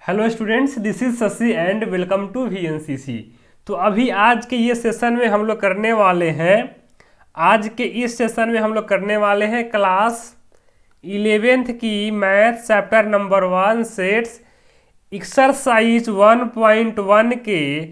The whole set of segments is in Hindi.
Hello students, this is Shashi and welcome to VNCC। तो अभी आज के ये सेशन में हम लोग करने वाले हैं क्लास 11th की math chapter number 1 sets exercise 1.1 के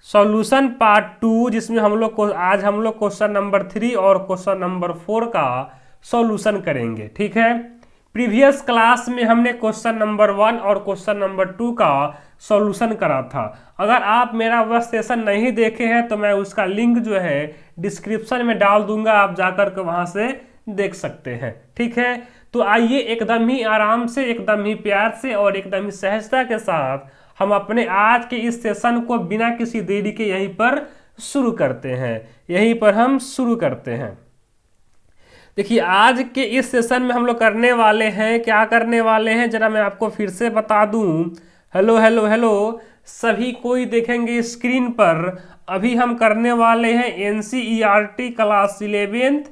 सॉल्यूशन पार्ट 2, जिसमें आज हम लोग क्वेश्चन नंबर 3 और क्वेश्चन नंबर 4 का सॉल्यूशन करेंगे। ठीक है, प्रीवियस क्लास में हमने क्वेश्चन नंबर 1 और क्वेश्चन नंबर 2 का सॉल्यूशन करा था। अगर आप मेरा वह सेशन नहीं देखे हैं तो मैं उसका लिंक जो है डिस्क्रिप्शन में डाल दूंगा, आप जाकर के वहां से देख सकते हैं। ठीक है, तो आइए एकदम ही आराम से, एकदम ही प्यार से और एकदम ही सहजता के साथ हम अपने आज के इस सेशन को बिना किसी देरी के यहीं पर शुरू करते हैं। देखिए, आज के इस सेशन में हम लोग करने वाले हैं, क्या करने वाले हैं जरा मैं आपको फिर से बता दूं। हेलो हेलो हेलो सभी कोई देखेंगे स्क्रीन पर। अभी हम करने वाले हैं NCERT class 11th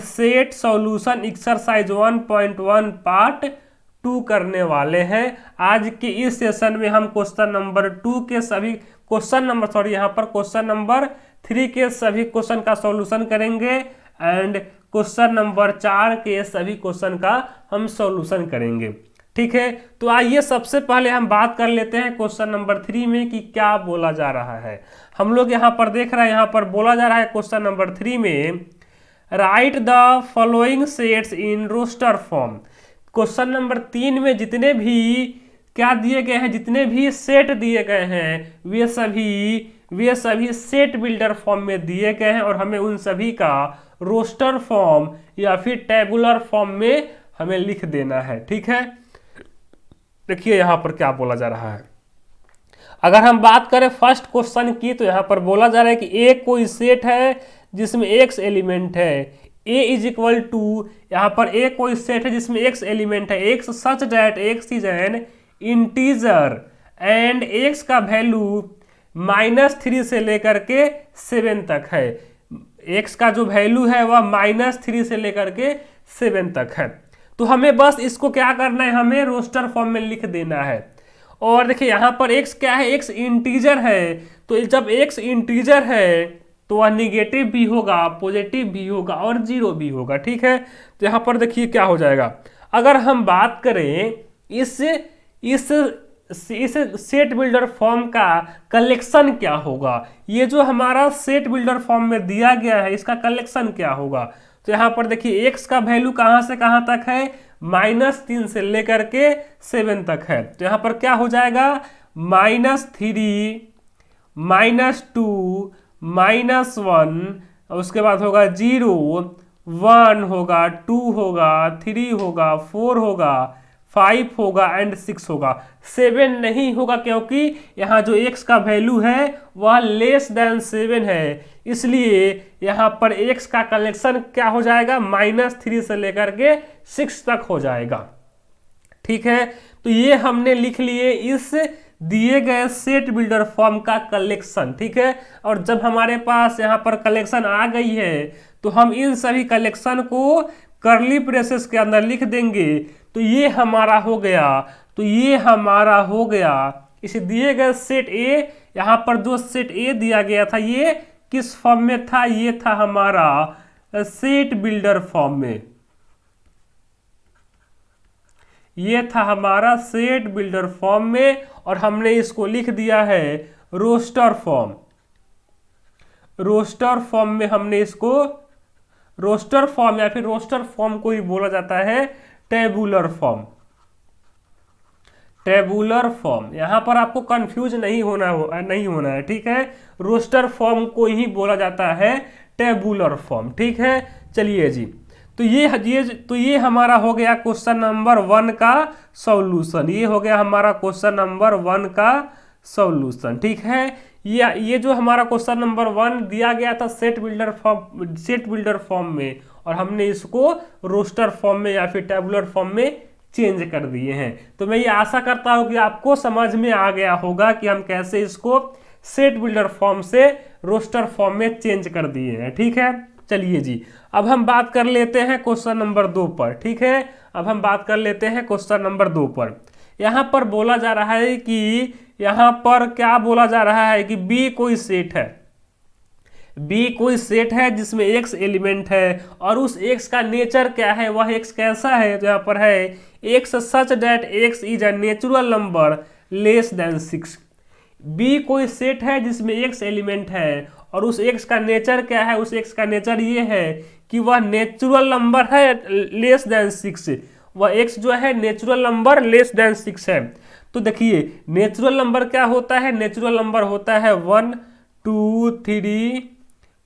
set solution exercise 1.1 part 2 करने वाले हैं। आज के इस सेशन में हम क्वेश्चन नंबर 2 के सभी क्वेश्चन नंबर 3 के सभी क्वेश्चन का सॉल्यूशन करेंगे एंड क्वेश्चन नंबर 4 के सभी क्वेश्चन का हम सॉल्यूशन करेंगे। ठीक है, तो आइए सबसे पहले हम बात कर लेते हैं क्वेश्चन नंबर 3 में कि क्या बोला जा रहा है। हम लोग यहाँ पर देख रहे हैं, यहाँ पर बोला जा रहा है क्वेश्चन नंबर 3 में write the following sets in roster form. Question number 3 में जितने भी क्या दिए गए हैं, जितने भी सेट दिए गए हैं वे सभी सेट बिल्डर फॉर्म में दिए गए हैं और हमें उन सभी का रोस्टर फॉर्म या फिर टेबुलर फॉर्म में हमें लिख देना है। ठीक है, देखिए यहाँ पर क्या बोला जा रहा है। अगर हम बात करें फर्स्ट क्वेश्चन की, तो यहाँ पर बोला जा रहा है कि ए कोई सेट है जिसमें x एलिमेंट है। a इज इक्वल टू, यहाँ पर a कोई सेट है जिसमें x एलिमेंट है, x such that x is an integer and x का वैल्यू -3 से लेकर के 7 तक है। x का जो वैल्यू है वह -3 से लेकर के 7 तक है। तो हमें बस इसको क्या करना है, हमें रोस्टर फॉर्म में लिख देना है। और देखिए यहाँ पर x क्या है, x इंटीजर है। तो जब x इंटीजर है तो वह निगेटिव भी होगा, पॉजिटिव भी होगा और जीरो भी होगा। ठीक है, तो यहाँ पर देखिए क्या हो जाएगा। अगर हम बात करें इस सेट बिल्डर फॉर्म का कलेक्शन क्या होगा, ये जो हमारा सेट बिल्डर फॉर्म में दिया गया है इसका कलेक्शन क्या होगा। तो यहाँ पर देखिए x का वैल्यू कहाँ से कहाँ तक है, -3 से लेकर के 7 तक है। तो यहाँ पर क्या हो जाएगा, -3 -2 -1, उसके बाद होगा 0 1 होगा, 2 होगा, 3 होगा, 4 होगा, 5 होगा एंड 6 होगा। 7 नहीं होगा क्योंकि यहाँ जो x का वैल्यू है वह <7 है, इसलिए यहाँ पर x का कलेक्शन क्या हो जाएगा, -3 से लेकर के 6 तक हो जाएगा। ठीक है, तो ये हमने लिख लिए इस दिए गए सेट बिल्डर फॉर्म का कलेक्शन। ठीक है, और जब हमारे पास यहाँ पर कलेक्शन आ गई है तो हम इन सभी कलेक्शन को कर्ली ब्रेसेस के अंदर लिख देंगे। तो ये हमारा हो गया इस दिए गए सेट ए। यहाँ पर जो सेट ए दिया गया था ये किस फॉर्म में था, ये था हमारा सेट बिल्डर फॉर्म में, ये था हमारा सेट बिल्डर फॉर्म में और हमने इसको लिख दिया है रोस्टर फॉर्म में। हमने इसको रोस्टर फॉर्म या फिर रोस्टर फॉर्म को ही बोला जाता है टेबुलर फॉर्म। यहां पर आपको कंफ्यूज नहीं होना है। ठीक है, रोस्टर फॉर्म को ही बोला जाता है टेबुलर फॉर्म। ठीक है, चलिए जी, तो ये हमारा हो गया क्वेश्चन नंबर 1 का सॉल्यूशन। ये हो गया हमारा क्वेश्चन नंबर 1 का सॉल्यूशन। ठीक है, ये जो हमारा क्वेश्चन नंबर 1 दिया गया था सेट बिल्डर फॉर्म में और हमने इसको रोस्टर फॉर्म में या फिर टेबुलर फॉर्म में चेंज कर दिए हैं। तो मैं ये आशा करता हूं कि आपको समझ में आ गया होगा कि हम कैसे इसको सेट बिल्डर फॉर्म से रोस्टर फॉर्म में चेंज कर दिए हैं। ठीक है, चलिए जी, अब हम बात कर लेते हैं क्वेश्चन नंबर 2 पर। ठीक है, अब हम बात कर लेते हैं क्वेश्चन नंबर 2 पर। यहाँ पर बोला जा रहा है कि यहाँ पर क्या बोला जा रहा है कि बी कोई सेट है, बी कोई सेट है जिसमें एक्स एलिमेंट है और उस एक्स का नेचर क्या है, वह एक्स कैसा है। तो यहाँ पर है x such that x is a natural number less than 6। B कोई सेट है जिसमें एक्स एलिमेंट है और उस एक्स का नेचर क्या है, उस एक्स का नेचर ये है कि वह नेचुरल नंबर है लेस देन 6। वह एक्स जो है नेचुरल नंबर लेस देन 6 है। तो देखिए नेचुरल नंबर क्या होता है, नेचुरल नंबर होता है 1 2 3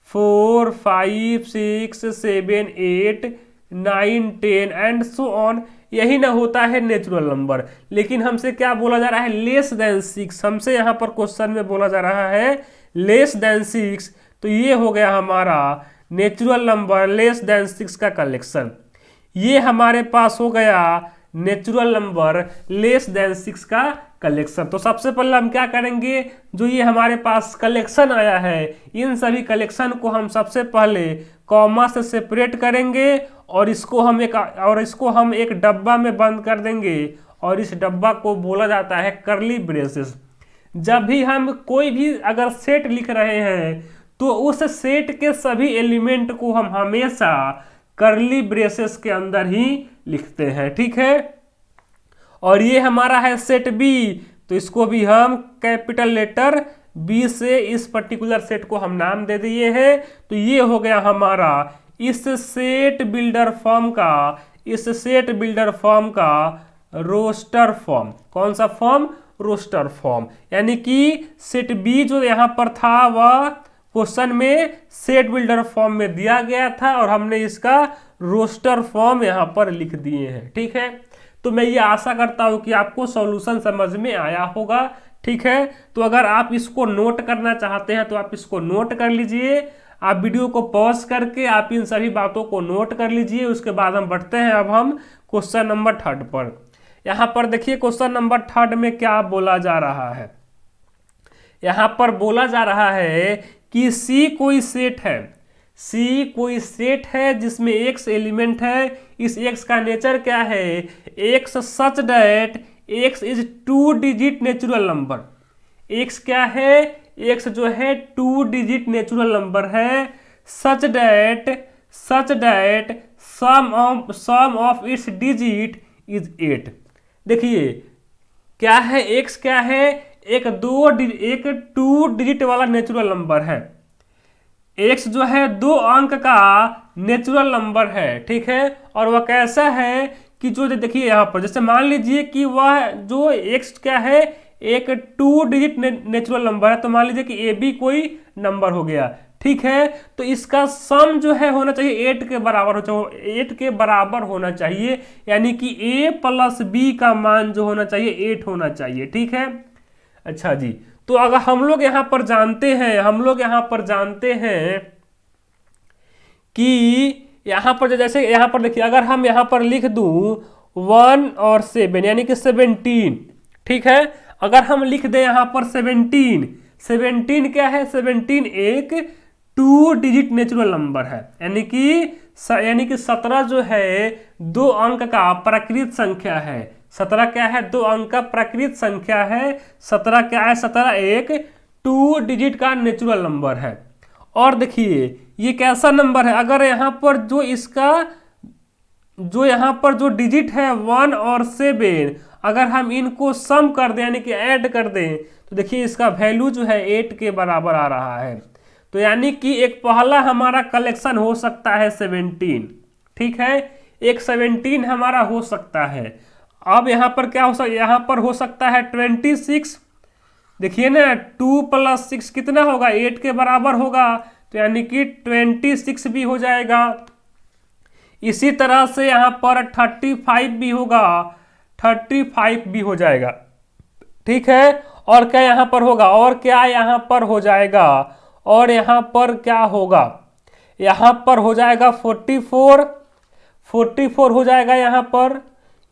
4 5 6 7 8 9 10 एंड सो ऑन, यही ना होता है नेचुरल नंबर। लेकिन हमसे क्या बोला जा रहा है, लेस देन 6। हमसे यहाँ पर क्वेश्चन में बोला जा रहा है लेस देन 6। तो ये हो गया हमारा नेचुरल नंबर लेस देन 6 का कलेक्शन। ये हमारे पास हो गया नेचुरल नंबर लेस देन 6 का कलेक्शन। तो सबसे पहले हम क्या करेंगे, जो ये हमारे पास कलेक्शन आया है इन सभी कलेक्शन को हम सबसे पहले कॉमा से सेपरेट करेंगे और इसको हम एक डब्बा में बंद कर देंगे और इस डब्बा को बोला जाता है करली ब्रेसेस। जब भी हम कोई भी अगर सेट लिख रहे हैं तो उस सेट के सभी एलिमेंट को हम हमेशा करली ब्रेसेस के अंदर ही लिखते हैं, ठीक है। और ये हमारा है सेट बी, तो इसको भी हम कैपिटल लेटर बी से इस पर्टिकुलर सेट को हम नाम दे दिए हैं। तो ये हो गया हमारा इस सेट बिल्डर फॉर्म का रोस्टर फॉर्म। कौन सा फॉर्म, रोस्टर फॉर्म। यानी कि सेट बी जो यहाँ पर था वह क्वेश्चन में सेट बिल्डर फॉर्म में दिया गया था और हमने इसका रोस्टर फॉर्म यहाँ पर लिख दिए हैं, ठीक है। तो मैं ये आशा करता हूँ कि आपको सॉल्यूशन समझ में आया होगा, ठीक है। तो अगर आप इसको नोट करना चाहते हैं तो आप इसको नोट कर लीजिए। आप वीडियो को पॉज करके आप इन सभी बातों को नोट कर लीजिए। उसके बाद हम बढ़ते हैं अब हम क्वेश्चन नंबर 3 पर। यहाँ पर देखिए क्वेश्चन नंबर 3 में क्या बोला जा रहा है। यहाँ पर बोला जा रहा है कि सी कोई सेट है, सी कोई सेट है जिसमें एक्स एलिमेंट है। इस एक्स का नेचर क्या है, x such that x is 2 digit natural number. X क्या है, एक्स जो है 2 डिजिट नेचुरल नंबर है। Such that sum of its digit is 8। देखिए क्या है, एक्स क्या है, एक 2 डिजिट वाला नेचुरल नंबर है। एक्स जो है 2 अंक का नेचुरल नंबर है, ठीक है। और वह कैसा है कि जो देखिए यहाँ पर जैसे मान लीजिए कि वह जो एक्स क्या है एक 2 डिजिट नेचुरल नंबर है, तो मान लीजिए कि ए बी कोई नंबर हो गया, ठीक है। तो इसका सम जो है होना चाहिए 8 के बराबर होना चाहिए। यानी कि a प्लस बी का मान जो होना चाहिए 8 होना चाहिए, ठीक है। अच्छा जी, तो अगर हम लोग यहाँ पर जानते हैं कि यहाँ पर जैसे यहाँ पर देखिए अगर हम यहाँ पर लिख दूं 1 और 7 यानी कि 17, ठीक है। अगर हम लिख दें यहाँ पर 17 क्या है, 17 एक 2 डिजिट नेचुरल नंबर है। यानी कि 17 जो है 2 अंक का प्राकृत संख्या है। 17 क्या है, 2 अंक का प्राकृत संख्या है। 17 क्या है, 17 एक 2 डिजिट का नेचुरल नंबर है। और देखिए ये कैसा नंबर है, अगर यहाँ पर यहाँ पर जो डिजिट है 1 और 7 अगर हम इनको सम कर दें यानी कि ऐड कर दें तो देखिए इसका वैल्यू जो है 8 के बराबर आ रहा है। तो यानी कि एक पहला हमारा कलेक्शन हो सकता है 17, ठीक है। एक 17 हमारा हो सकता है। अब यहाँ पर क्या हो सकता है, यहाँ पर हो सकता है 26। देखिए ना 2 + 6 कितना होगा, 8 के बराबर होगा। तो यानी कि 26 भी हो जाएगा। इसी तरह से यहाँ पर 35 भी होगा, 35 भी हो जाएगा, ठीक है। और क्या यहाँ पर होगा, और क्या यहाँ पर हो जाएगा, और यहाँ पर क्या होगा, यहाँ पर हो जाएगा 44 हो जाएगा। यहाँ पर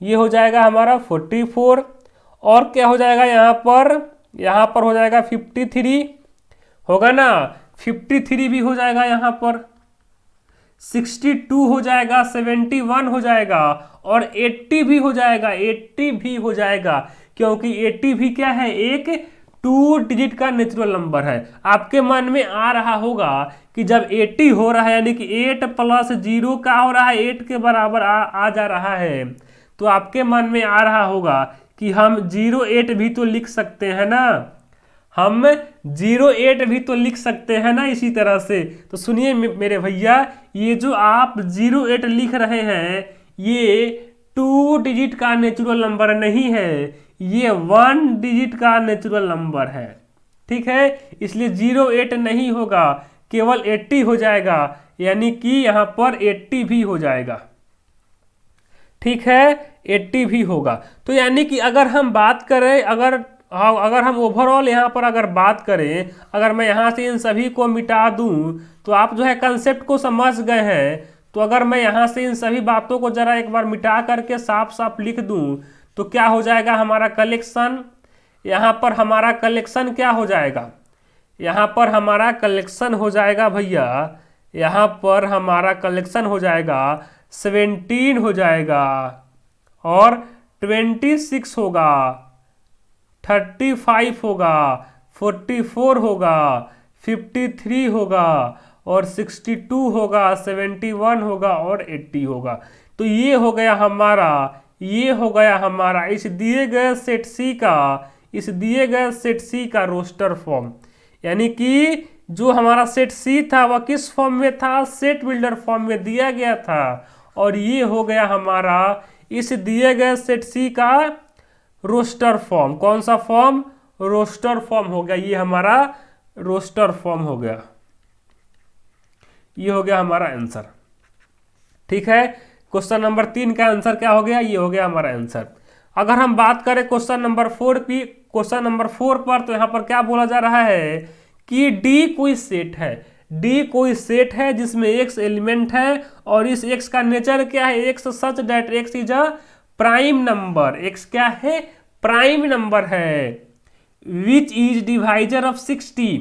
ये हो जाएगा हमारा 44। और क्या हो जाएगा यहाँ पर हो जाएगा 53 होगा ना, 53 भी हो जाएगा यहाँ पर। 62 हो जाएगा, 71 हो जाएगा और 80 भी हो जाएगा, 80 भी हो जाएगा, क्योंकि 80 भी क्या है, एक 2 डिजिट का नेचुरल नंबर है। आपके मन में आ रहा होगा कि जब 80 हो रहा है यानी कि 8 प्लस 0 क्या हो रहा है, 8 के बराबर आ जा रहा है, तो आपके मन में आ रहा होगा कि हम 08 भी तो लिख सकते हैं ना, हम 08 भी तो लिख सकते हैं ना इसी तरह से। तो सुनिए मेरे भैया, ये जो आप 08 लिख रहे हैं ये 2 डिजिट का नेचुरल नंबर नहीं है, ये 1 डिजिट का नेचुरल नंबर है, ठीक है। इसलिए 08 नहीं होगा, केवल 80 हो जाएगा, यानी कि यहां पर 80 भी हो जाएगा, ठीक है, 80 भी होगा। तो यानी कि अगर हम बात करें, अगर हम ओवरऑल यहाँ पर अगर बात करें, अगर मैं यहाँ से इन सभी को मिटा दूं तो आप जो है कंसेप्ट को समझ गए हैं। तो अगर मैं यहाँ से इन सभी बातों को जरा एक बार मिटा करके साफ साफ लिख दूं तो क्या हो जाएगा हमारा कलेक्शन, यहाँ पर हमारा कलेक्शन क्या हो जाएगा, यहाँ पर हमारा कलेक्शन हो जाएगा भैया, यहाँ पर हमारा कलेक्शन हो जाएगा 17 हो जाएगा और 26 होगा, 35 होगा, 44 होगा, 53 होगा और 62 होगा, 71 होगा और 80 होगा। तो ये हो गया हमारा, ये हो गया हमारा इस दिए गए सेट सी का, इस दिए गए सेट सी का रोस्टर फॉर्म। यानी कि जो हमारा सेट सी था वह किस फॉर्म में था, सेट बिल्डर फॉर्म में दिया गया था, और ये हो गया हमारा इस दिए गए सेट सी का रोस्टर फॉर्म। कौन सा फॉर्म, रोस्टर फॉर्म हो गया, ये हमारा रोस्टर फॉर्म हो गया, ये हो गया हमारा आंसर, ठीक है। क्वेश्चन नंबर 3 का आंसर क्या हो गया, ये हो गया हमारा आंसर। अगर हम बात करें क्वेश्चन नंबर 4 की, क्वेश्चन नंबर 4 पर, तो यहां पर क्या बोला जा रहा है कि डी कोई सेट है, डी कोई सेट है जिसमें x एलिमेंट है और इस x का नेचर क्या है, x such that x is a prime number, x क्या है, प्राइम नंबर है, विच इज डिवाइजर ऑफ 60।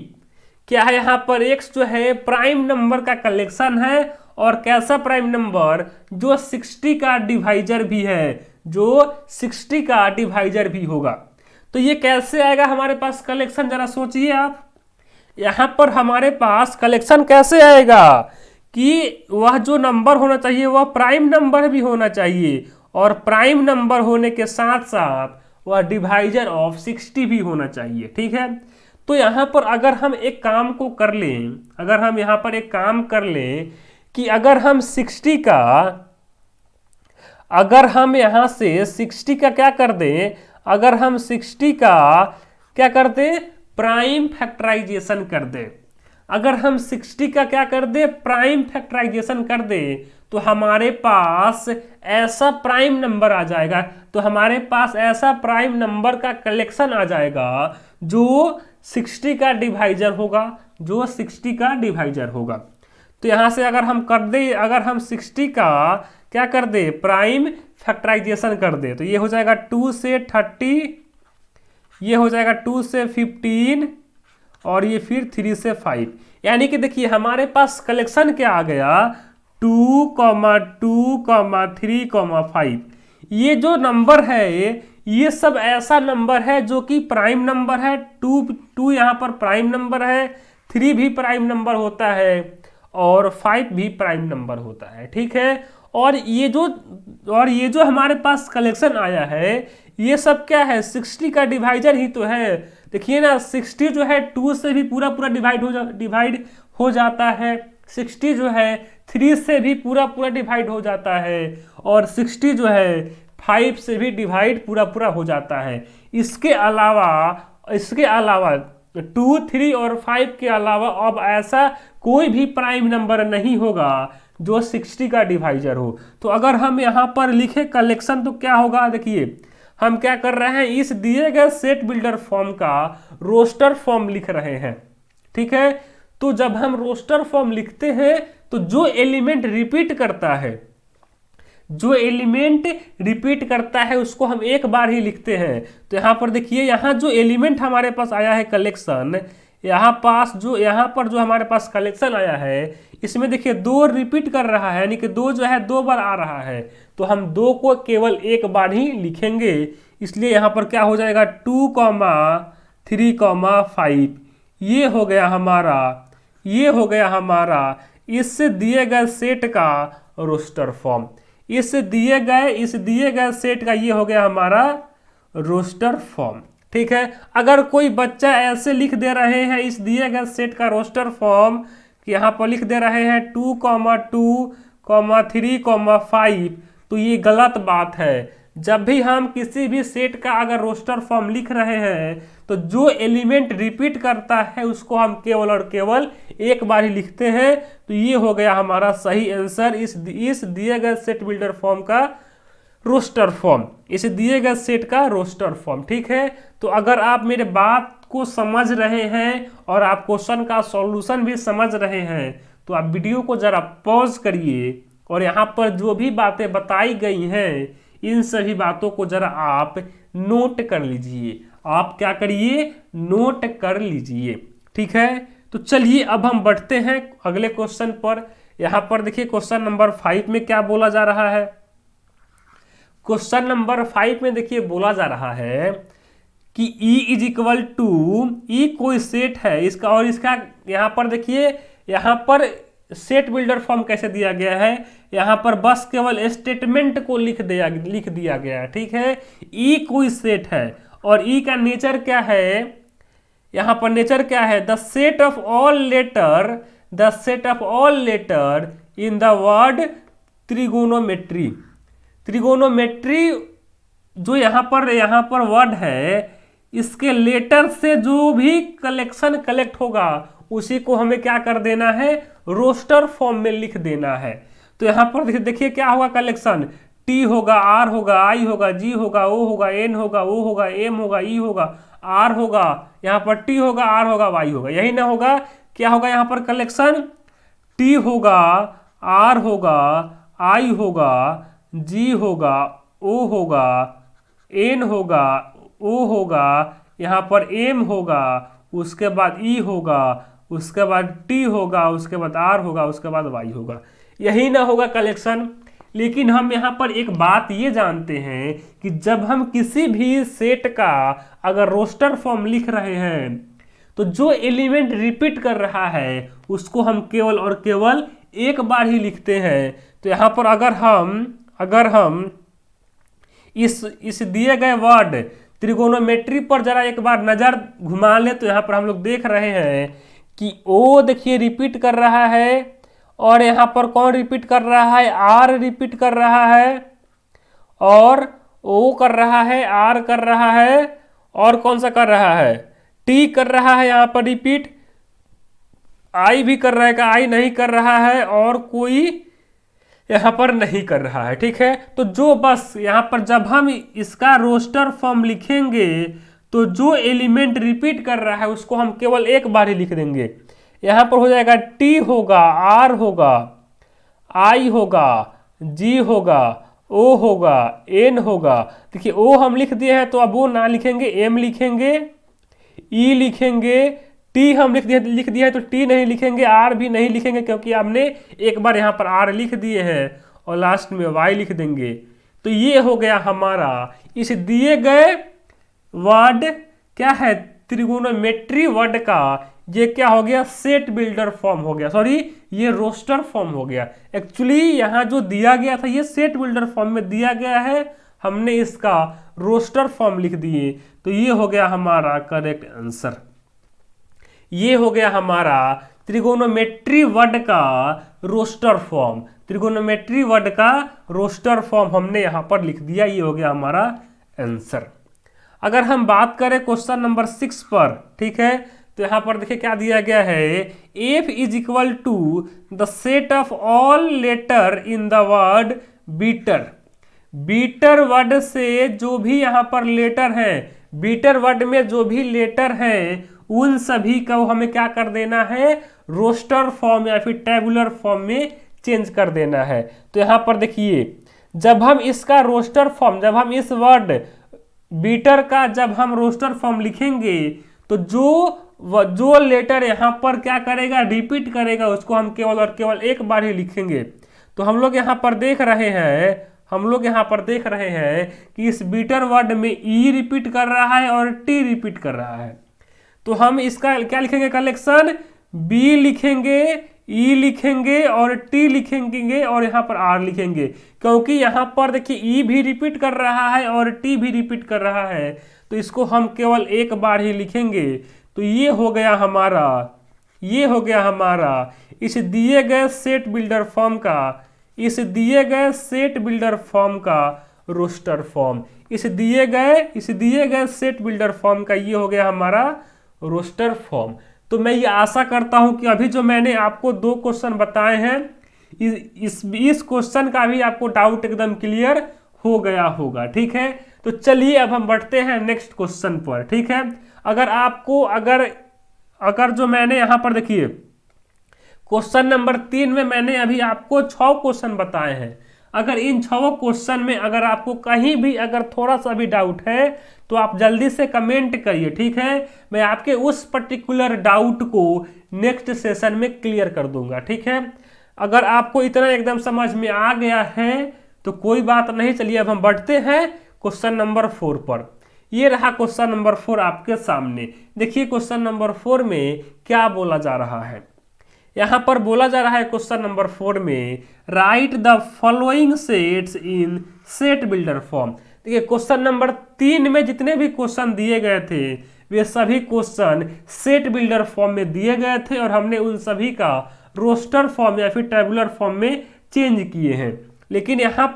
क्या है यहाँ पर, x जो है प्राइम नंबर का कलेक्शन है, और कैसा प्राइम नंबर, जो 60 का डिवाइजर भी है, जो 60 का डिवाइजर भी होगा। तो ये कैसे आएगा हमारे पास कलेक्शन, जरा सोचिए आप। यहां पर हमारे पास कलेक्शन कैसे आएगा कि वह जो नंबर होना चाहिए वह प्राइम नंबर भी होना चाहिए, और प्राइम नंबर होने के साथ साथ वह डिवाइजर ऑफ 60 भी होना चाहिए, ठीक है। तो यहां पर अगर हम एक काम को कर लें, अगर हम यहां पर एक काम कर लें कि अगर हम 60 का, अगर हम यहां से 60 का क्या कर दें, अगर हम 60 का क्या कर दें, प्राइम फैक्टराइजेशन कर दे, अगर हम 60 का क्या कर दे, प्राइम फैक्टराइजेशन कर दे, तो हमारे पास ऐसा प्राइम नंबर आ जाएगा, तो हमारे पास ऐसा प्राइम नंबर का कलेक्शन आ जाएगा जो 60 का डिवाइजर होगा, जो 60 का डिवाइजर होगा। तो यहां से अगर हम कर दे, अगर हम 60 का क्या कर दे, प्राइम फैक्टराइजेशन कर दे, तो ये हो जाएगा 2 से 30, ये हो जाएगा 2 से 15 और ये फिर 3 से 5। यानी कि देखिए हमारे पास कलेक्शन क्या आ गया, 2, 2, 3, 5। ये जो नंबर है ये सब ऐसा नंबर है जो कि प्राइम नंबर है, 2 यहाँ पर प्राइम नंबर है, 3 भी प्राइम नंबर होता है और 5 भी प्राइम नंबर होता है, ठीक है। और ये जो हमारे पास कलेक्शन आया है ये सब क्या है, 60 का डिवाइजर ही तो है। देखिए ना 60 जो है 2 से भी पूरा डिवाइड हो जाता है, 60 जो है 3 से भी पूरा डिवाइड हो जाता है, और 60 जो है 5 से भी डिवाइड पूरा हो जाता है। इसके अलावा 2, 3 और 5 के अलावा अब ऐसा कोई भी प्राइम नंबर नहीं होगा जो 60 का डिवाइजर हो। तो अगर हम यहाँ पर लिखे कलेक्शन तो क्या होगा, देखिए हम क्या कर रहे हैं, इस दिए गए सेट बिल्डर फॉर्म का रोस्टर फॉर्म लिख रहे हैं, ठीक है। तो जब हम रोस्टर फॉर्म लिखते हैं तो जो एलिमेंट रिपीट करता है, जो एलिमेंट रिपीट करता है उसको हम एक बार ही लिखते हैं। तो यहां पर देखिए, यहां जो एलिमेंट हमारे पास आया है कलेक्शन, यहाँ पर जो हमारे पास कलेक्शन आया है इसमें देखिए 2 रिपीट कर रहा है, यानी कि 2 जो है 2 बार आ रहा है, तो हम 2 को केवल एक बार ही लिखेंगे। इसलिए यहाँ पर क्या हो जाएगा 2, 3, 5। ये हो गया हमारा इस दिए गए सेट का रोस्टर फॉर्म। इस दिए गए सेट का ये हो गया हमारा रोस्टर फॉर्म। ठीक है, अगर कोई बच्चा ऐसे लिख दे रहे हैं इस दिए गए सेट का रोस्टर फॉर्म कि यहाँ पर लिख दे रहे हैं 2, 2, 3, 5, तो ये गलत बात है। जब भी हम किसी भी सेट का अगर रोस्टर फॉर्म लिख रहे हैं तो जो एलिमेंट रिपीट करता है उसको हम केवल और केवल एक बार ही लिखते हैं। तो ये हो गया हमारा सही आंसर इस दिए गए सेट बिल्डर फॉर्म का रोस्टर फॉर्म, इस दिए गए सेट का रोस्टर फॉर्म। ठीक है, तो अगर आप मेरे बात को समझ रहे हैं और आप क्वेश्चन का सॉल्यूशन भी समझ रहे हैं तो आप वीडियो को जरा पॉज करिए और यहाँ पर जो भी बातें बताई गई हैं इन सभी बातों को जरा आप नोट कर लीजिए। आप क्या करिए, नोट कर लीजिए। ठीक है, तो चलिए अब हम बढ़ते हैं अगले क्वेश्चन पर। यहाँ पर देखिए क्वेश्चन नंबर 5 में क्या बोला जा रहा है। क्वेश्चन नंबर 5 में देखिए बोला जा रहा है कि E इज इक्वल टू ई कोई सेट है इसका, और इसका यहाँ पर देखिए यहाँ पर सेट बिल्डर फॉर्म कैसे दिया गया है, यहाँ पर बस केवल स्टेटमेंट को लिख दिया गया है। ठीक है, ई कोई सेट है और ई का नेचर क्या है, यहाँ पर नेचर क्या है, the set of all letter in the word trigonometry. Trigonometry जो यहाँ पर वर्ड है इसके लेटर से जो भी कलेक्शन कलेक्ट होगा उसी को हमें क्या कर देना है, रोस्टर फॉर्म में लिख देना है। तो यहाँ पर देखिए क्या होगा कलेक्शन, टी होगा, आर होगा, आई होगा, जी होगा, ओ होगा, एन होगा, ओ होगा, एम होगा, ई होगा, आर होगा, यहाँ पर टी होगा, आर होगा, वाई होगा। यही ना होगा, क्या होगा यहाँ पर कलेक्शन, टी होगा, आर होगा, आई होगा, जी होगा, ओ होगा, एन होगा, ओ होगा, यहाँ पर एम होगा, उसके बाद ई होगा, उसके बाद टी होगा, उसके बाद आर होगा, उसके बाद वाई होगा। यही ना होगा कलेक्शन। लेकिन हम यहाँ पर एक बात ये जानते हैं कि जब हम किसी भी सेट का अगर रोस्टर फॉर्म लिख रहे हैं तो जो एलिमेंट रिपीट कर रहा है उसको हम केवल और केवल एक बार ही लिखते हैं। तो यहाँ पर अगर हम इस दिए गए वर्ड त्रिगोनोमेट्री पर जरा एक बार नजर घुमा ले तो यहाँ पर हम लोग देख रहे हैं कि ओ देखिए रिपीट कर रहा है, और यहाँ पर कौन रिपीट कर रहा है, आर रिपीट कर रहा है, और ओ कर रहा है, आर कर रहा है, और कौन सा कर रहा है, टी कर रहा है यहाँ पर रिपीट, आई भी कर रहा है, आई नहीं कर रहा है, और कोई यहाँ पर नहीं कर रहा है। ठीक है, तो जो बस यहाँ पर जब हम इसका रोस्टर फॉर्म लिखेंगे तो जो एलिमेंट रिपीट कर रहा है उसको हम केवल एक बार ही लिख देंगे। यहाँ पर हो जाएगा टी होगा, आर होगा, आई होगा, जी होगा, ओ होगा, एन होगा। देखिए ओ हम लिख दिए हैं तो अब वो ना लिखेंगे, एम लिखेंगे, ई लिखेंगे, टी हम लिख दिया है तो टी नहीं लिखेंगे, आर भी नहीं लिखेंगे क्योंकि हमने एक बार यहाँ पर आर लिख दिए हैं, और लास्ट में वाई लिख देंगे। तो ये हो गया हमारा इस दिए गए वर्ड क्या है, त्रिगोनोमेट्री वर्ड का ये क्या हो गया, सेट बिल्डर फॉर्म हो गया, सॉरी ये रोस्टर फॉर्म हो गया। एक्चुअली यहाँ जो दिया गया था ये सेट बिल्डर फॉर्म में दिया गया है, हमने इसका रोस्टर फॉर्म लिख दिए। तो ये हो गया हमारा करेक्ट आंसर। ये हो गया हमारा त्रिगोनोमेट्री वर्ड का रोस्टर फॉर्म। त्रिगोनोमेट्री वर्ड का रोस्टर फॉर्म हमने यहाँ पर लिख दिया, ये हो गया हमारा आंसर। अगर हम बात करें क्वेश्चन नंबर 6 पर, ठीक है, तो यहाँ पर देखिए क्या दिया गया है, F is equal to the set of all letter in the word better. Better word से जो भी यहाँ पर लेटर है, बीटर वर्ड में जो भी लेटर है उन सभी को हमें क्या कर देना है, रोस्टर फॉर्म या फिर टेबुलर फॉर्म में चेंज कर देना है। तो यहाँ पर देखिए जब हम इसका रोस्टर फॉर्म, जब हम इस वर्ड बीटर का जब हम रोस्टर फॉर्म लिखेंगे तो जो जो लेटर यहाँ पर क्या करेगा, रिपीट करेगा, उसको हम केवल और केवल एक बार ही लिखेंगे। तो हम लोग यहाँ पर देख रहे हैं कि इस बीटर वर्ड में ई रिपीट कर रहा है और टी रिपीट कर रहा है। तो हम इसका क्या लिखेंगे, कलेक्शन बी लिखेंगे, ई लिखेंगे और टी लिखेंगे और यहाँ पर आर लिखेंगे, क्योंकि यहाँ पर देखिए ई भी रिपीट कर रहा है और टी भी रिपीट कर रहा है, तो इसको हम केवल एक बार ही लिखेंगे। तो ये हो गया हमारा इस दिए गए सेट बिल्डर फॉर्म का रोस्टर फॉर्म, इस दिए गए सेट बिल्डर फॉर्म का ये हो गया हमारा रोस्टर फॉर्म। तो मैं ये आशा करता हूं कि अभी जो मैंने आपको 2 क्वेश्चन बताए हैं, इस क्वेश्चन का भी आपको डाउट एकदम क्लियर हो गया होगा। ठीक है, तो चलिए अब हम बढ़ते हैं नेक्स्ट क्वेश्चन पर। ठीक है, अगर जो मैंने यहां पर देखिए क्वेश्चन नंबर 3 में मैंने अभी आपको 6 क्वेश्चन बताए हैं। अगर इन 6 क्वेश्चन में अगर आपको कहीं भी अगर थोड़ा सा भी डाउट है तो आप जल्दी से कमेंट करिए। ठीक है, मैं आपके उस पर्टिकुलर डाउट को नेक्स्ट सेशन में क्लियर कर दूंगा। ठीक है, अगर आपको इतना एकदम समझ में आ गया है तो कोई बात नहीं। चलिए अब हम बढ़ते हैं क्वेश्चन नंबर 4 पर। ये रहा क्वेश्चन नंबर 4 आपके सामने। देखिए क्वेश्चन नंबर 4 में क्या बोला जा रहा है। यहां पर बोला जा रहा है क्वेश्चन नंबर 4 में, write the following sets in set builder form. देखिए क्वेश्चन नंबर 3 में जितने भी क्वेश्चन दिए गए थे वे सभी क्वेश्चन सेट बिल्डर फॉर्म में दिए गए थे और हमने उन सभी का रोस्टर फॉर्म या फिर टेबुलर फॉर्म में चेंज किए हैं। लेकिन यहाँ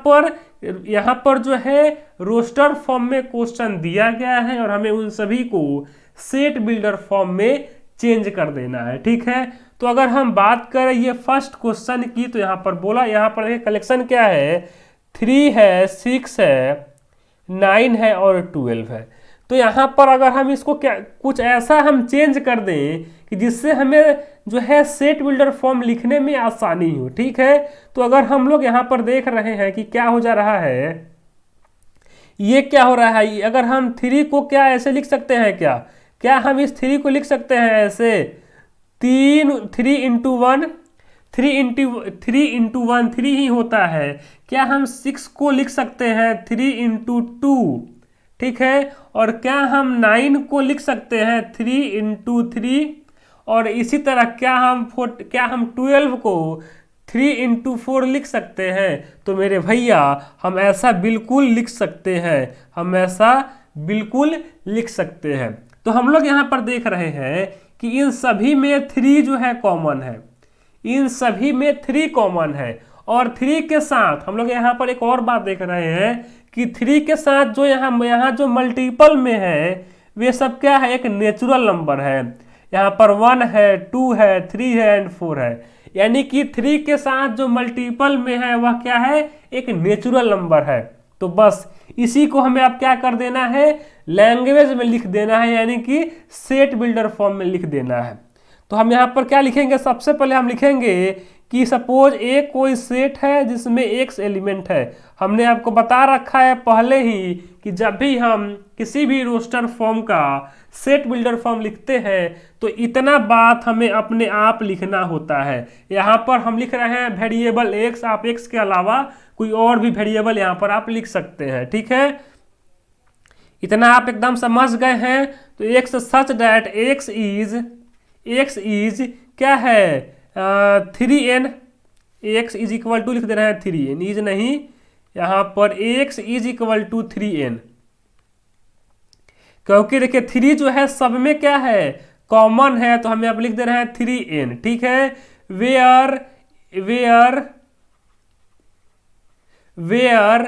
पर जो है रोस्टर फॉर्म में क्वेश्चन दिया गया है और हमें उन सभी को सेट बिल्डर फॉर्म में चेंज कर देना है। ठीक है, तो अगर हम बात करें ये फर्स्ट क्वेश्चन की, तो यहाँ पर देखिए कलेक्शन क्या है, 3 है, 6 है, 9 है और 12 है। तो यहाँ पर अगर हम इसको कुछ ऐसा हम चेंज कर दें कि जिससे हमें जो है सेट बिल्डर फॉर्म लिखने में आसानी हो। ठीक है, तो अगर हम लोग यहाँ पर देख रहे हैं कि क्या हो जा रहा है, ये क्या हो रहा है, अगर हम 3 को क्या ऐसे लिख सकते हैं, क्या हम इस 3 को लिख सकते हैं ऐसे 3 इंटू 1 3 ही होता है। क्या हम 6 को लिख सकते हैं 3 इंटू 2? ठीक है, और क्या हम 9 को लिख सकते हैं 3 इंटू 3? और इसी तरह क्या हम 12 को 3 इंटू 4 लिख सकते हैं? तो मेरे भैया हम ऐसा बिल्कुल लिख सकते हैं। तो हम लोग यहाँ पर देख रहे हैं कि इन सभी में 3 जो है कॉमन है, और 3 के साथ हम लोग यहाँ पर एक और बात देख रहे हैं कि 3 के साथ जो यहाँ जो मल्टीपल में है वे सब क्या है, एक नेचुरल नंबर है। यहाँ पर 1 है, 2 है, 3 है एंड 4 है, यानी कि 3 के साथ जो मल्टीपल में है वह क्या है, एक नेचुरल नंबर है। तो बस इसी को हमें अब क्या कर देना है, लैंग्वेज में लिख देना है, यानी कि सेट बिल्डर फॉर्म में लिख देना है। तो हम यहाँ पर क्या लिखेंगे, सबसे पहले हम लिखेंगे कि सपोज एक कोई सेट है जिसमें x एलिमेंट है। हमने आपको बता रखा है पहले ही कि जब भी हम किसी भी रोस्टर फॉर्म का सेट बिल्डर फॉर्म लिखते हैं तो इतना बात हमें अपने आप लिखना होता है। यहाँ पर हम लिख रहे हैं वेरिएबल x, आप x के अलावा कोई और भी वेरिएबल यहाँ पर आप लिख सकते हैं। ठीक है, इतना आप एकदम समझ गए हैं। तो x such that x is क्या है, 3n, x is equal to लिख दे रहे हैं 3n, इज नहीं, यहाँ पर x is equal to 3n, क्योंकि देखिए 3 जो है सब में क्या है, कॉमन है, तो हमें अब लिख दे रहे हैं 3n। ठीक है, where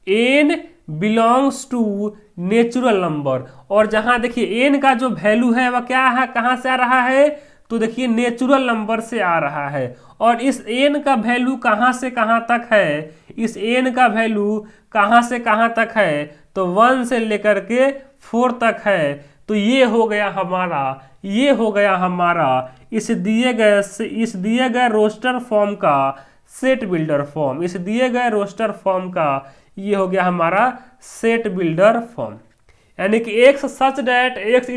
n belongs to natural number, और जहां देखिए n का जो वैल्यू है वह क्या है, कहां से आ रहा है, तो देखिए नेचुरल नंबर से आ रहा है। और इस n का वैल्यू कहां से कहां तक है, इस n का वैल्यू कहां से कहां तक है, तो 1 से लेकर के 4 तक है। तो ये हो गया हमारा इस दिए गए रोस्टर फॉर्म का सेट बिल्डर फॉर्म, इस दिए गए रोस्टर फॉर्म का ये हो गया हमारा सेट बिल्डर फॉर्म। यानी कि x such that x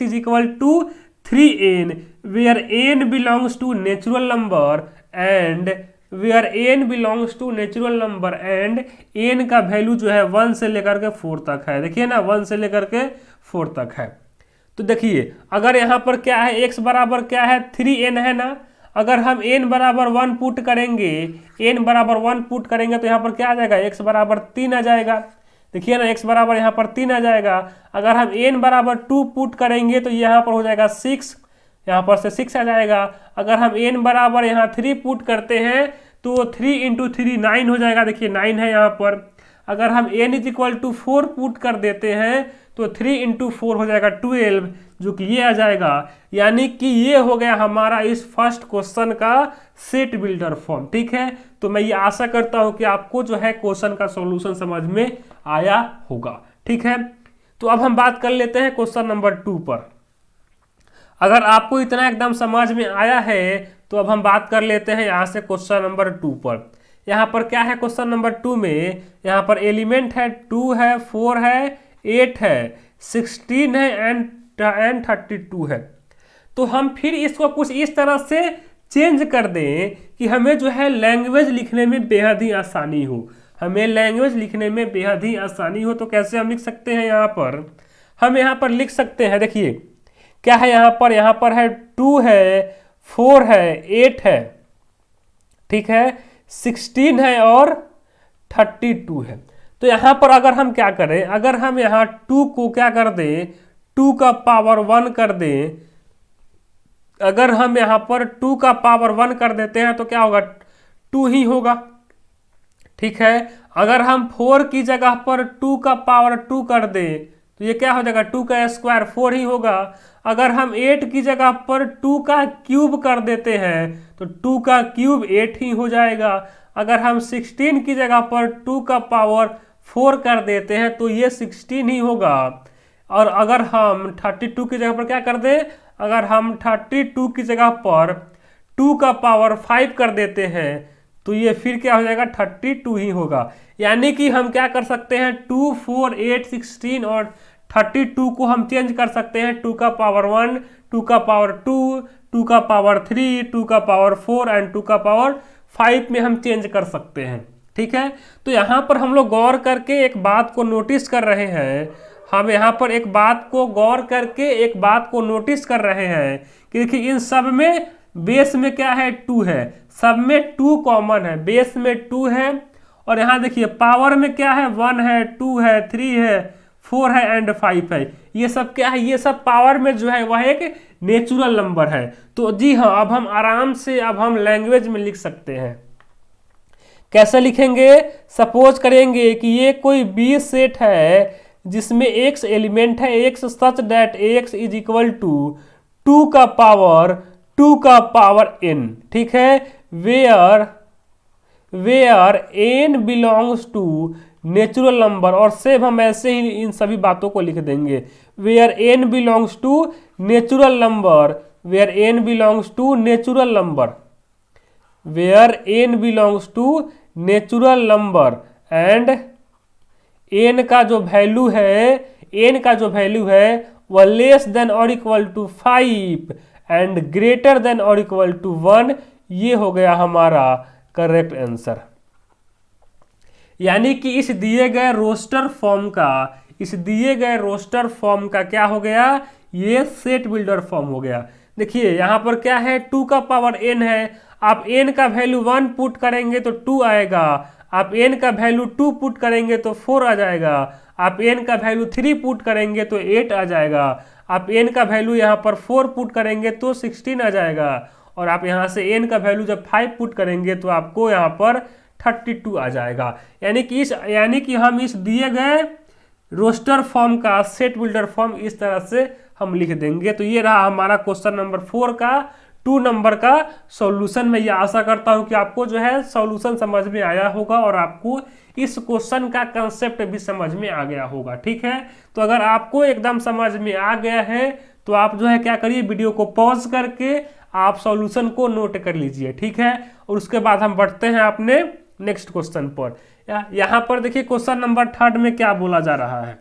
is equal to 3n where n belongs to natural number and where n belongs to natural number and n का वैल्यू जो है 1 से लेकर के 4 तक है। देखिए ना 1 से लेकर के 4 तक है। तो देखिए अगर यहाँ पर क्या है x बराबर क्या है 3n है ना, अगर हम n बराबर 1 पुट करेंगे, n बराबर 1 पुट करेंगे तो यहाँ पर क्या आ जाएगा x बराबर 3 आ जाएगा। देखिए ना x बराबर यहाँ पर 3 आ जाएगा। अगर हम n बराबर 2 पुट करेंगे तो यहाँ पर हो जाएगा 6, यहाँ पर से 6 आ जाएगा। अगर हम n बराबर यहाँ 3 पुट करते हैं तो 3 × 3 9 हो जाएगा। देखिए 9 है यहाँ पर। अगर हम n = 4 पुट कर देते हैं तो 3 × 4 हो जाएगा 12, जो कि ये आ जाएगा। यानी कि ये हो गया हमारा इस फर्स्ट क्वेश्चन का सेट बिल्डर फॉर्म। ठीक है, तो मैं ये आशा करता हूं कि आपको जो है क्वेश्चन का सॉल्यूशन समझ में आया होगा। ठीक है, तो अब हम बात कर लेते हैं क्वेश्चन नंबर 2 पर। अगर आपको इतना एकदम समझ में आया है तो अब हम बात कर लेते हैं यहाँ से क्वेश्चन नंबर 2 पर। यहाँ पर क्या है क्वेश्चन नंबर 2 में, यहाँ पर एलिमेंट है 2 है, 4 है, 8 है, 16 है एंड 32 है। तो हम फिर इसको कुछ इस तरह से चेंज कर दें कि हमें जो है लैंग्वेज लिखने में बेहद ही आसानी हो, हमें लैंग्वेज लिखने में बेहद ही आसानी हो। तो कैसे हम लिख सकते हैं, यहाँ पर हम यहाँ पर लिख सकते हैं। देखिए क्या है यहाँ पर है 2 है, 4 है, 8 है, ठीक है, 16 है और 32 है। तो यहाँ पर अगर हम क्या करें, अगर हम यहाँ 2 को क्या कर दें, 2 का पावर 1 कर दें, अगर हम यहाँ पर 2 का पावर 1 कर देते हैं तो क्या होगा, 2 ही होगा। ठीक है, अगर हम 4 की जगह पर 2 का पावर 2 कर दें तो ये क्या हो जाएगा, 2 का स्क्वायर 4 ही होगा। अगर हम 8 की जगह पर 2 का क्यूब कर देते हैं तो 2 का क्यूब 8 ही हो जाएगा। अगर हम 16 की जगह पर 2 का पावर 4 कर देते हैं तो ये 16 ही होगा। और अगर हम 32 की जगह पर क्या कर दें, अगर हम 32 की जगह पर 2 का पावर 5 कर देते हैं तो ये फिर क्या हो जाएगा, 32 ही होगा। यानी कि हम क्या कर सकते हैं, 2, 4, 8, 16 और 32 को हम चेंज कर सकते हैं 2 का पावर 1, 2 का पावर 2, 2 का पावर 3, 2 का पावर 4 एंड 2 का पावर 5 में हम चेंज कर सकते हैं। ठीक है, तो यहाँ पर हम लोग गौर करके एक बात को नोटिस कर रहे हैं, हम यहाँ पर एक बात को गौर करके एक बात को नोटिस कर रहे हैं कि देखिए इन सब में बेस में क्या है, 2 है, सब में 2 कॉमन है, बेस में 2 है। और यहाँ देखिए पावर में क्या है, 1 है, 2 है, 3 है, 4 है एंड 5 है। ये सब क्या है, ये सब पावर में जो है वह एक नेचुरल नंबर है। तो जी हाँ, अब हम आराम से अब हम लैंग्वेज में लिख सकते हैं। कैसे लिखेंगे, सपोज करेंगे कि ये कोई बी सेट है जिसमें x एलिमेंट है, x such that x is equal to 2 का पावर n। ठीक है, where n belongs to natural number, और सेम हम ऐसे ही इन सभी बातों को लिख देंगे, where n belongs to natural number, where n belongs to natural number, where n belongs to natural number and n का जो वैल्यू है वह लेस देन और equal to 5 and greater than और इक्वल टू 1। ये हो गया हमारा करेक्ट आंसर। यानी कि इस दिए गए रोस्टर फॉर्म का क्या हो गया, ये सेट बिल्डर फॉर्म हो गया। देखिए यहाँ पर क्या है, 2 का पावर n है, आप n का वैल्यू 1 पुट करेंगे तो 2 आएगा, आप n का वैल्यू 2 पुट करेंगे तो 4 आ जाएगा, आप n का वैल्यू 3 पुट करेंगे तो 8 आ जाएगा, आप n का वैल्यू यहाँ पर 4 पुट करेंगे तो 16 आ जाएगा, और आप यहाँ से n का वैल्यू जब 5 पुट करेंगे तो आपको यहाँ पर 32 आ जाएगा। यानी कि हम इस दिए गए रोस्टर फॉर्म का सेट बिल्डर फॉर्म इस तरह से हम लिख देंगे। तो ये रहा हमारा क्वेश्चन नंबर 4 का 2 नंबर का सॉल्यूशन। मैं ये आशा करता हूँ कि आपको जो है सॉल्यूशन समझ में आया होगा और आपको इस क्वेश्चन का कंसेप्ट भी समझ में आ गया होगा। ठीक है, तो अगर आपको एकदम समझ में आ गया है तो आप जो है क्या करिए, वीडियो को पॉज करके आप सॉल्यूशन को नोट कर लीजिए। ठीक है, और उसके बाद हम बढ़ते हैं अपने नेक्स्ट क्वेश्चन पर। यहाँ पर देखिए क्वेश्चन नंबर 3 में क्या बोला जा रहा है।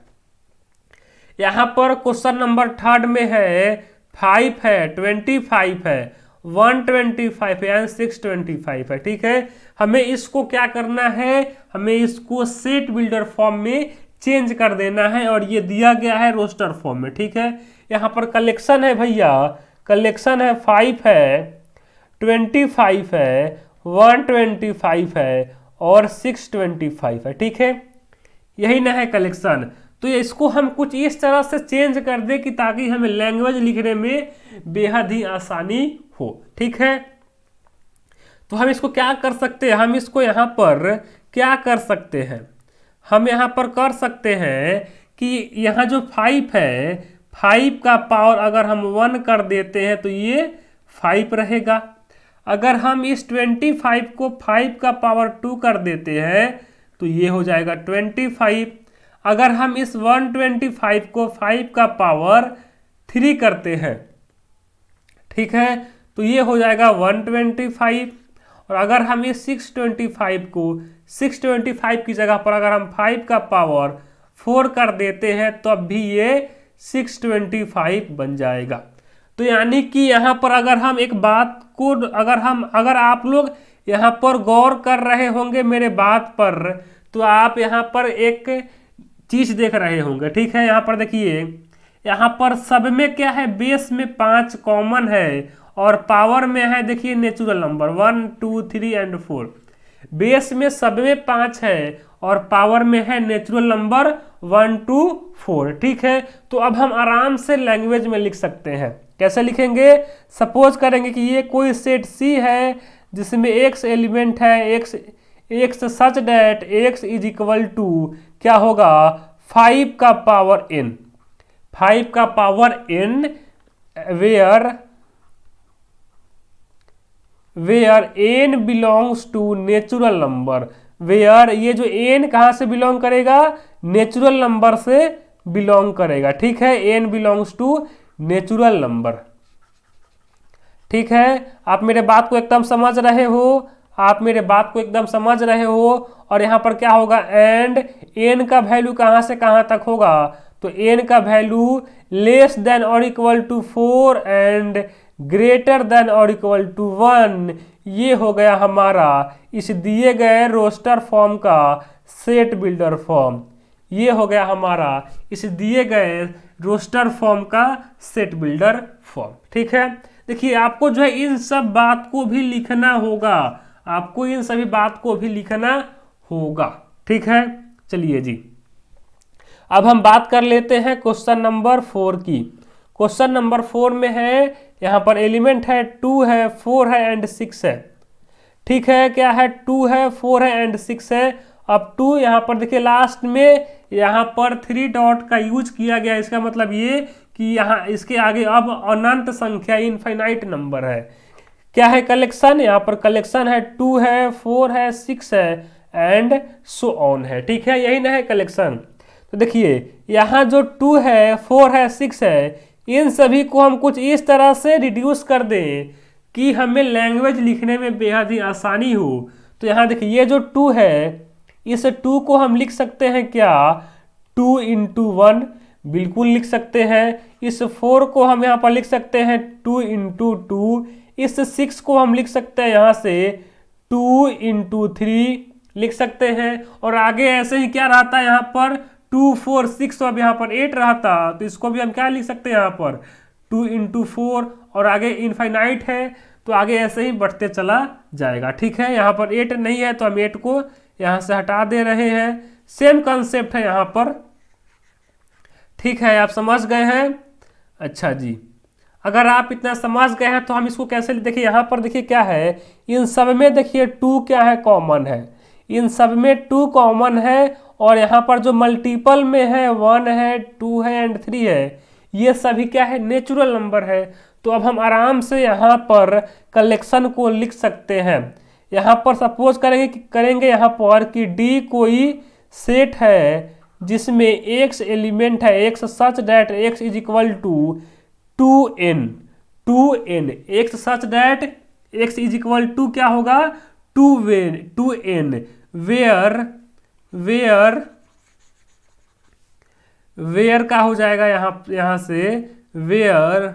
यहाँ पर क्वेश्चन नंबर 3 में है 5 है, 25 है, 125 है एंड 625 है। ठीक है, हमें इसको क्या करना है, हमें इसको सेट बिल्डर फॉर्म में चेंज कर देना है और ये दिया गया है रोस्टर फॉर्म में। ठीक है, यहाँ पर कलेक्शन है भैया, कलेक्शन है 5 है, 25 है, 125 है और 625 है। ठीक है, यही ना है कलेक्शन। तो इसको हम कुछ इस तरह से चेंज कर दे कि ताकि हमें लैंग्वेज लिखने में बेहद ही आसानी हो। ठीक है, तो हम इसको क्या कर सकते हैं, हम इसको यहाँ पर क्या कर सकते हैं, हम यहाँ पर कर सकते हैं कि यहाँ जो 5 है, 5 का पावर अगर हम 1 कर देते हैं तो ये 5 रहेगा। अगर हम इस 25 को 5 का पावर 2 कर देते हैं तो ये हो जाएगा 25। अगर हम इस 125 को 5 का पावर 3 करते हैं, ठीक है, तो ये हो जाएगा 125। और अगर हम इस 625 को 625 की जगह पर अगर हम 5 का पावर 4 कर देते हैं तो अब भी ये 625 बन जाएगा। तो यानी कि यहाँ पर अगर हम एक बात को अगर आप लोग यहाँ पर गौर कर रहे होंगे मेरे बात पर, तो आप यहाँ पर एक चीज देख रहे होंगे। ठीक है, यहाँ पर देखिए, यहाँ पर सब में क्या है, बेस में 5 कॉमन है और पावर में है देखिए नेचुरल नंबर 1 2 3 एंड 4। बेस में सब में 5 है और पावर में है नेचुरल नंबर 1 2 4। ठीक है, तो अब हम आराम से लैंग्वेज में लिख सकते हैं। कैसे लिखेंगे, सपोज करेंगे कि ये कोई सेट सी है जिसमें x एलिमेंट है, x such that x is equal to क्या होगा 5 का पावर n, 5 का power n where n belongs to natural number. Where ये जो n कहां से बिलोंग करेगा, नेचुरल नंबर से बिलोंग करेगा। ठीक है, n belongs to natural number. ठीक है, आप मेरे बात को एकदम समझ रहे हो, आप मेरे बात को एकदम समझ रहे हो। और यहाँ पर क्या होगा, एंड n का वैल्यू कहाँ से कहाँ तक होगा, तो n का वैल्यू लेस देन और equal to 4 and greater than और इक्वल टू 1। ये हो गया हमारा इस दिए गए रोस्टर फॉर्म का सेट बिल्डर फॉर्म। ये हो गया हमारा इस दिए गए रोस्टर फॉर्म का सेट बिल्डर फॉर्म। ठीक है, देखिए आपको जो है इन सब बात को भी लिखना होगा, आपको इन सभी बात को भी लिखना होगा। ठीक है, चलिए जी, अब हम बात कर लेते हैं क्वेश्चन नंबर 4 की। क्वेश्चन नंबर 4 में है, यहाँ पर एलिमेंट है 2 है 4 है एंड 6 है। ठीक है, क्या है, 2 है 4 है एंड 6 है। अब 2 यहाँ पर देखिए लास्ट में यहाँ पर 3 डॉट का यूज किया गया, इसका मतलब ये कि यहाँ इसके आगे अब अनंत संख्या इनफाइनाइट नंबर है। क्या है कलेक्शन, यहाँ पर कलेक्शन है 2 है 4 है 6 है एंड सो ऑन है। ठीक है, यही ना है कलेक्शन। तो देखिए यहाँ जो 2 है 4 है 6 है, इन सभी को हम कुछ इस तरह से रिड्यूस कर दें कि हमें लैंग्वेज लिखने में बेहद ही आसानी हो। तो यहाँ देखिए ये जो 2 है, इस 2 को हम लिख सकते हैं क्या, 2 इंटू 1 बिल्कुल लिख सकते हैं। इस 4 को हम यहाँ पर लिख सकते हैं 2 इंटू 2। इस 6 को हम लिख सकते हैं यहाँ से 2 इंटू 3 लिख सकते हैं। और आगे ऐसे ही क्या रहता है यहाँ पर 2 4 6, तो अब यहाँ पर 8 रहता, तो इसको भी हम क्या लिख सकते हैं यहाँ पर 2 इंटू 4। और आगे इनफाइनाइट है तो आगे ऐसे ही बढ़ते चला जाएगा। ठीक है, यहाँ पर 8 नहीं है तो हम 8 को यहाँ से हटा दे रहे हैं। सेम कंसेप्ट है यहाँ पर। ठीक है, आप समझ गए हैं। अच्छा जी, अगर आप इतना समझ गए हैं तो हम इसको कैसे, देखिए यहाँ पर देखिए क्या है, इन सब में देखिए 2 क्या है, कॉमन है। इन सब में 2 कॉमन है और यहाँ पर जो मल्टीपल में है 1 है 2 है एंड 3 है, ये सभी क्या है, नेचुरल नंबर है। तो अब हम आराम से यहाँ पर कलेक्शन को लिख सकते हैं। यहाँ पर सपोज करेंगे यहाँ पर कि डी कोई सेट है जिसमें x एलिमेंट है, x such that x is equal to 2n, x such that x is equal to क्या होगा 2n, वेयर का हो जाएगा यहाँ से where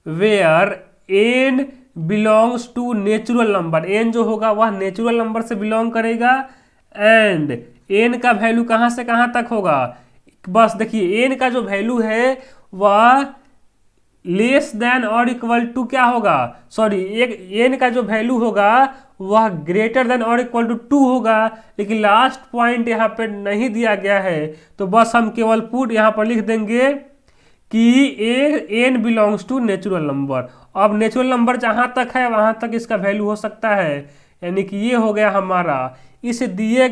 where n belongs to natural number, n जो होगा वह नेचुरल नंबर से बिलोंग करेगा, एंड एन का वैल्यू कहाँ से कहाँ तक होगा, बस देखिए एन का जो वैल्यू है वह लेस देन और इक्वल टू क्या होगा, सॉरी एक एन का जो वैल्यू होगा वह ग्रेटर देन और इक्वल टू 2 होगा, लेकिन लास्ट पॉइंट यहाँ पे नहीं दिया गया है, तो बस हम केवल पुट यहाँ पर लिख देंगे कि n belongs to natural number. अब नेचुरल नंबर जहाँ तक है वहाँ तक इसका वैल्यू हो सकता है, यानी कि ये हो गया हमारा इस दिए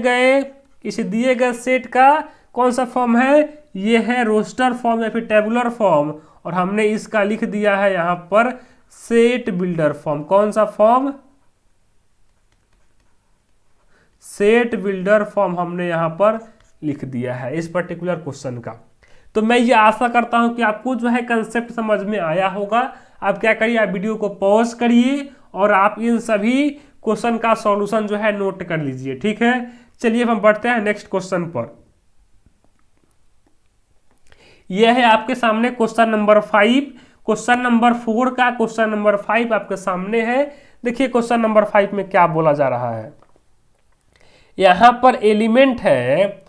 गए सेट का कौन सा फॉर्म है, ये है रोस्टर फॉर्म या फिर टेबुलर फॉर्म, और हमने इसका लिख दिया है यहाँ पर सेट बिल्डर फॉर्म। कौन सा फॉर्म, सेट बिल्डर फॉर्म हमने यहाँ पर लिख दिया है इस पर्टिकुलर क्वेश्चन का। तो मैं ये आशा करता हूं कि आपको जो है कंसेप्ट समझ में आया होगा। आप क्या करिए, आप वीडियो को पॉज करिए और आप इन सभी क्वेश्चन का सॉल्यूशन जो है नोट कर लीजिए, ठीक है। चलिए हम बढ़ते हैं नेक्स्ट क्वेश्चन पर। यह है आपके सामने क्वेश्चन नंबर 5, क्वेश्चन नंबर 4 का क्वेश्चन नंबर 5 आपके सामने है। देखिए क्वेश्चन नंबर 5 में क्या बोला जा रहा है। यहां पर एलिमेंट है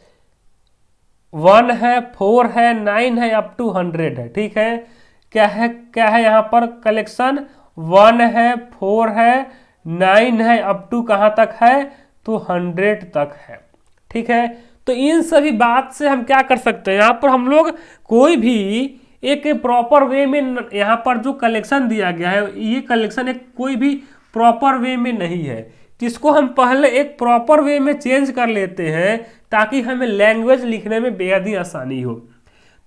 1 है, 4 है, 9 है, अप टू 100 है, ठीक है। क्या है यहाँ पर कलेक्शन 1 है, 4 है, 9 है, अप टू कहाँ तक है, तो 100 तक है, ठीक है। तो इन सभी बात से हम क्या कर सकते हैं, यहाँ पर हम लोग कोई भी एक प्रॉपर वे में, यहाँ पर जो कलेक्शन दिया गया है ये कलेक्शन एक कोई भी प्रॉपर वे में नहीं है, जिसको हम पहले एक प्रॉपर वे में चेंज कर लेते हैं ताकि हमें लैंग्वेज लिखने में बेहद ही आसानी हो।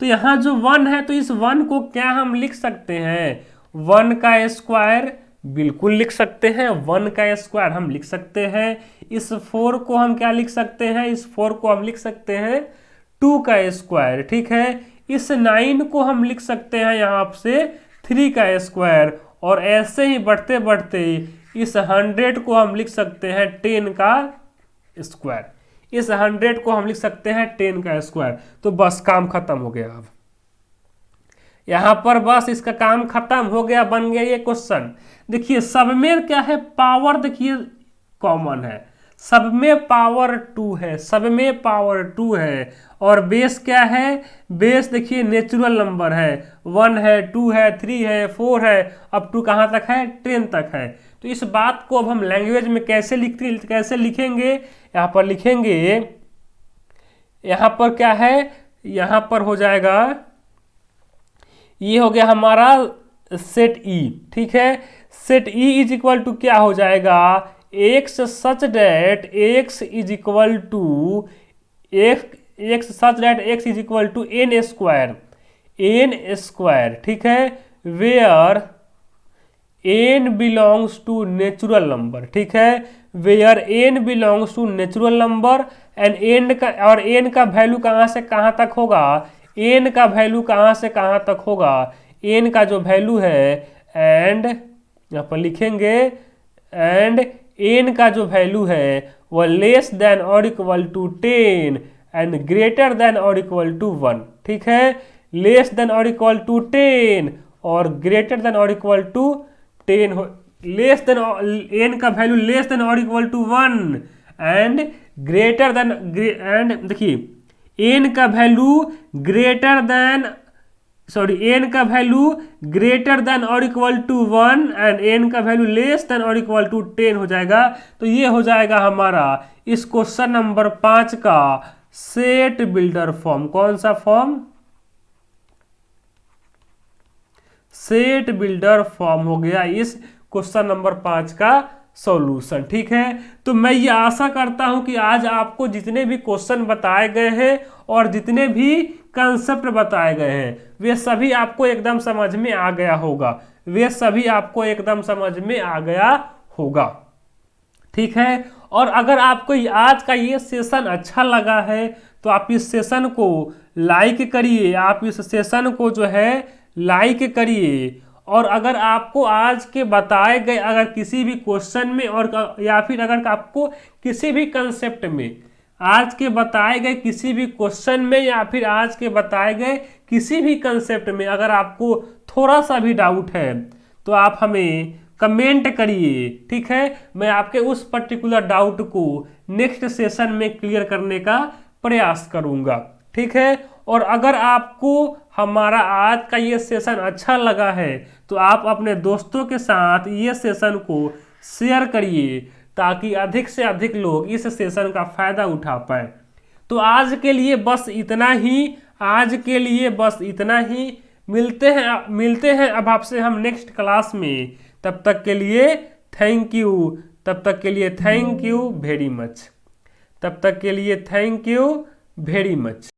तो यहाँ जो 1 है तो इस 1 को क्या हम लिख सकते हैं, 1 का स्क्वायर बिल्कुल लिख सकते हैं, 1 का स्क्वायर हम लिख सकते हैं। इस 4 को हम क्या लिख सकते हैं, इस 4 को हम लिख सकते हैं 2 का स्क्वायर, ठीक है। इस 9 को हम लिख सकते हैं यहाँ से 3 का स्क्वायर, और ऐसे ही बढ़ते बढ़ते इस 100 को हम लिख सकते हैं 10 का स्क्वायर, इस 100 को हम लिख सकते हैं 10 का स्क्वायर। तो बस काम खत्म हो गया। अब यहां पर बस इसका काम खत्म हो गया, बन गया ये क्वेश्चन। देखिए सब में क्या है, पावर देखिए कॉमन है, सब में पावर 2 है, सब में पावर 2 है, और बेस क्या है, बेस देखिए नेचुरल नंबर है, 1 है, 2 है, 3 है, 4 है, अप टू कहाँ तक है, 10 तक है। तो इस बात को अब हम लैंग्वेज में कैसे लिखेंगे, यहाँ पर लिखेंगे, यहाँ पर क्या है, यहाँ पर हो जाएगा, ये हो गया हमारा सेट ई, ठीक है। Set E is equal to क्या हो जाएगा, x such that x is equal to x such that x is equal to n square, ठीक है, where n belongs to natural number, ठीक है, where n belongs to natural number, and n का वैल्यू कहाँ से कहाँ तक होगा, एन का वैल्यू कहाँ से कहाँ तक होगा, एन का जो वैल्यू है, एंड यहाँ पर लिखेंगे, एंड एन का जो वैल्यू है वह लेस देन और equal to 10 and greater than और इक्वल टू 1, ठीक है। लेस देन और इक्वल टू 10 और ग्रेटर देन और इक्वल टू 10 हो, लेस देन एन का वैल्यू लेस देन और equal to 1 and greater than, and देखिए एन का value greater than, sorry n का वैल्यू ग्रेटर देन और इक्वल टू 1 एंड एन का वैल्यू लेस देन और इक्वल टू 10 हो जाएगा। तो ये हो जाएगा हमारा इस क्वेश्चन नंबर 5 का सेट बिल्डर फॉर्म। कौन सा फॉर्म, सेट बिल्डर फॉर्म हो गया इस क्वेश्चन नंबर 5 का सॉल्यूशन, ठीक है। तो मैं ये आशा करता हूं कि आज आपको जितने भी क्वेश्चन बताए गए हैं और जितने भी कंसेप्ट बताए गए हैं वे सभी आपको एकदम समझ में आ गया होगा, वे सभी आपको एकदम समझ में आ गया होगा, ठीक है। और अगर आपको आज का ये सेशन अच्छा लगा है तो आप इस सेशन को लाइक करिए, आप इस सेशन को जो है लाइक करिए। और अगर आपको आज के बताए गए अगर किसी भी क्वेश्चन में और या फिर अगर आपको किसी भी कंसेप्ट में आज के बताए गए किसी भी क्वेश्चन में या फिर आज के बताए गए किसी भी कंसेप्ट में अगर आपको थोड़ा सा भी डाउट है तो आप हमें कमेंट करिए, ठीक है। मैं आपके उस पर्टिकुलर डाउट को नेक्स्ट सेशन में क्लियर करने का प्रयास करूंगा, ठीक है। और अगर आपको हमारा आज का ये सेशन अच्छा लगा है तो आप अपने दोस्तों के साथ ये सेशन को शेयर करिए ताकि अधिक से अधिक लोग इस सेशन का फायदा उठा पाए। तो आज के लिए बस इतना ही, आज के लिए बस इतना ही। मिलते हैं अब आपसे हम नेक्स्ट क्लास में। तब तक के लिए थैंक यू, तब तक के लिए थैंक यू वेरी मच, तब तक के लिए थैंक यू वेरी मच।